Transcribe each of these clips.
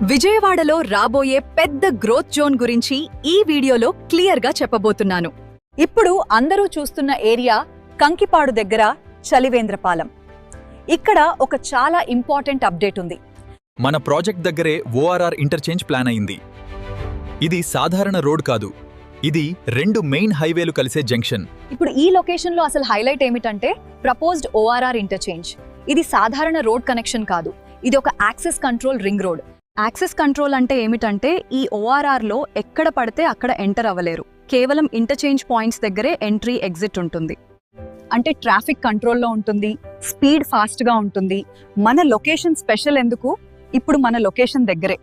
విజయవాడలో రాబోయే పెద్ద గ్రోత్ జోన్ గురించి ఈ వీడియోలో క్లియర్గా చెప్పబోతున్నాను. ఇప్పుడు అందరూ చూస్తున్న ఏరియా కంకిపాడు దగ్గర చలివేంద్రపాలెం. ఇక్కడ ఒక చాలా ఇంపార్టెంట్ అప్డేట్ ఉంది. మన ప్రాజెక్ట్ దగ్గరే ఓఆర్ఆర్ ఇంటర్చేంజ్ ప్లాన్ అయింది. ఇది సాధారణ రోడ్ కాదు, ఇది రెండు మెయిన్ హైవేలు కలిసే జంక్షన్. ఇప్పుడు ఈ లొకేషన్లో అసలు హైలైట్ ఏమిటంటే ప్రపోజ్డ్ ఓఆర్ఆర్ ఇంటర్చేంజ్. ఇది సాధారణ రోడ్ కనెక్షన్ కాదు, ఇది ఒక access control ring road. Access control అంటే ఏమిటంటే ఈ ఓఆర్ఆర్ లో ఎక్కడ పడితే అక్కడ ఎంటర్ అవ్వలేరు. కేవలం ఇంటర్చేంజ్ పాయింట్స్ దగ్గరే ఎంట్రీ ఎగ్జిట్ ఉంటుంది. అంటే ట్రాఫిక్ కంట్రోల్లో ఉంటుంది, స్పీడ్ ఫాస్ట్ గా ఉంటుంది. మన లొకేషన్ స్పెషల్ ఎందుకు? ఇప్పుడు మన లొకేషన్ దగ్గరే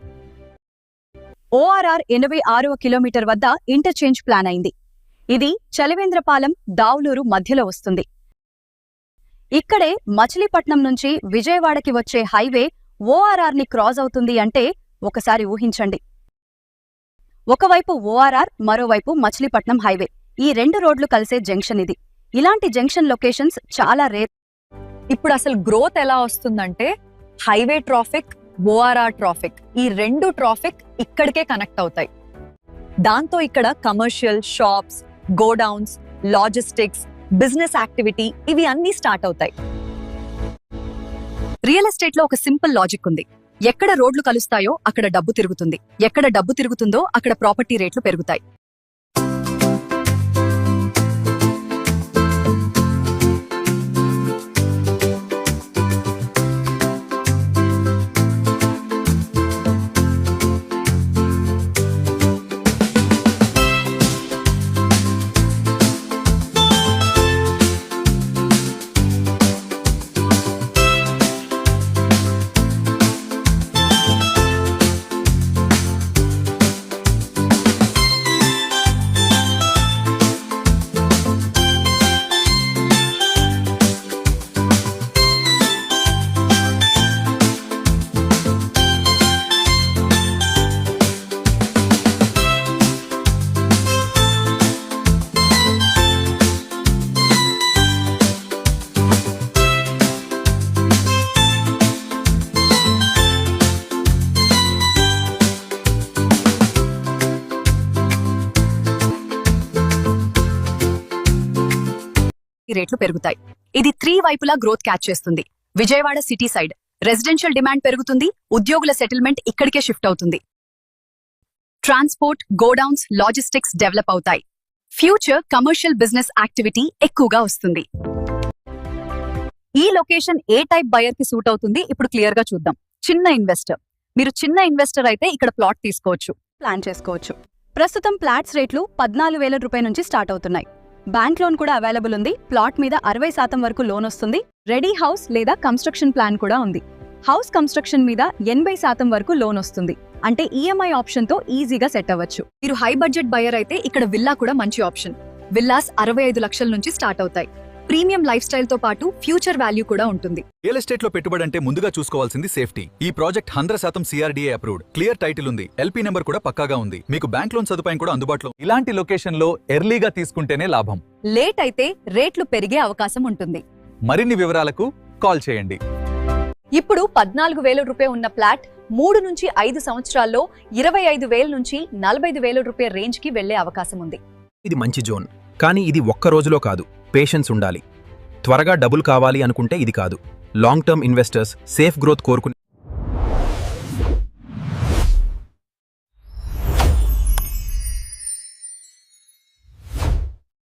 ఓఆర్ఆర్ 86వ కిలోమీటర్ వద్ద ఇంటర్చేంజ్ ప్లాన్ అయింది. ఇది చలివేంద్రపాలెం దావులూరు మధ్యలో వస్తుంది. ఇక్కడే మచిలీపట్నం నుంచి విజయవాడకి వచ్చే హైవే ఓఆర్ఆర్ ని క్రాస్ అవుతుంది. అంటే ఒకసారి ఊహించండి, ఒకవైపు ఓఆర్ఆర్, మరోవైపు మచిలీపట్నం హైవే. ఈ రెండు రోడ్లు కలిసే జంక్షన్ ఇది. ఇలాంటి జంక్షన్ లొకేషన్స్ చాలా రేర్. ఇప్పుడు అసలు గ్రోత్ ఎలా వస్తుందంటే హైవే ట్రాఫిక్, ఓఆర్ఆర్ ట్రాఫిక్, ఈ రెండు ట్రాఫిక్ ఇక్కడికే కనెక్ట్ అవుతాయి. దాంతో ఇక్కడ commercial, shops, godowns, logistics, business activity ఇవి అన్నీ స్టార్ట్ అవుతాయి. రియల్ ఎస్టేట్ లో ఒక సింపుల్ లాజిక్ ఉంది. ఎక్కడ రోడ్లు కలుస్తాయో అక్కడ డబ్బు తిరుగుతుంది, ఎక్కడ డబ్బు తిరుగుతుందో అక్కడ ప్రాపర్టీ రేట్లు పెరుగుతాయి. రేట్లు పెరుగుతాయి. ఇది 3 వైపులా గ్రోత్ క్యాచ్ చేస్తుంది. Vijayawada city side residential demand పెరుగుతుంది, ఉద్యోగుల సెటిల్మెంట్ ఇక్కడికే షిఫ్ట్ అవుతుంది. ట్రాన్స్పోర్ట్, గోడౌన్స్, లాజిస్టిక్స్ డెవలప్ అవుతాయి. ఫ్యూచర్ కమర్షియల్ బిజినెస్ యాక్టివిటీ ఎక్కువగా వస్తుంది. ఈ లొకేషన్ ఏ టైప్ బయర్ కి సూట్ అవుతుంది ఇప్పుడు క్లియర్ గా చూద్దాం. చిన్న ఇన్వెస్టర్, మీరు చిన్న ఇన్వెస్టర్ అయితే ఇక్కడ ప్లాట్ తీసుకోవచ్చు, ప్లాన్ చేసుకోవచ్చు. ప్రస్తుతం ఫ్లాట్స్ రేట్లు 14,000 రూపాయల నుంచి స్టార్ట్ అవుతున్నాయి. బ్యాంక్ లోన్ కూడా అవైలబుల్ ఉంది. ప్లాట్ మీద 60% వరకు లోన్ వస్తుంది. రెడీ హౌస్ లేదా కన్స్ట్రక్షన్ ప్లాన్ కూడా ఉంది. హౌస్ కన్స్ట్రక్షన్ మీద 80% వరకు లోన్ వస్తుంది. అంటే ఈఎంఐ ఆప్షన్ తో ఈజీగా సెట్ అవ్వచ్చు. మీరు హై బడ్జెట్ బయర్ అయితే ఇక్కడ విల్లా కూడా మంచి ఆప్షన్. విల్లాస్ 65 లక్షల నుంచి స్టార్ట్ అవుతాయి. ప్రీమియం లైఫ్ స్టైల్ తో పాటు ఫ్యూచర్ వాల్యూ కూడా ఉంటుంది. రియల్ ఎస్టేట్ లో పెట్టుబడి అంటే ముందుగా చూసుకోవాల్సింది సేఫ్టీ. ఈ project 100% CRDA approved, clear title ఉంది, ఎల్పీ నెంబర్ కూడా పక్కాగా ఉంది. మీకు బ్యాంక్ లోన్ సదుపాయం కూడా అందుబాటులో. ఇలాంటి లొకేషన్ లో ఎర్లీగా తీసుకుంటేనే లాభం. లేట్ అయితే రేట్లు పెరిగే అవకాశం ఉంటుంది. మరిన్ని వివరాలకు కాల్ చేయండి. ఇప్పుడు 14,000 రూపాయలు ఉన్న ఫ్లాట్ 3 నుంచి 5 సంవత్సరాల్లో 25,000 నుంచి 45,000 రూపాయల రేంజ్ కి వెళ్లే అవకాశం ఉంది. ఇది మంచి జోన్, కానీ ఇది ఒక్క రోజులో కాదు. పేషెన్స్ ఉండాలి. త్వరగా డబుల్ కావాలి అనుకుంటే ఇది కాదు. Long term investors safe growth కోరుకుని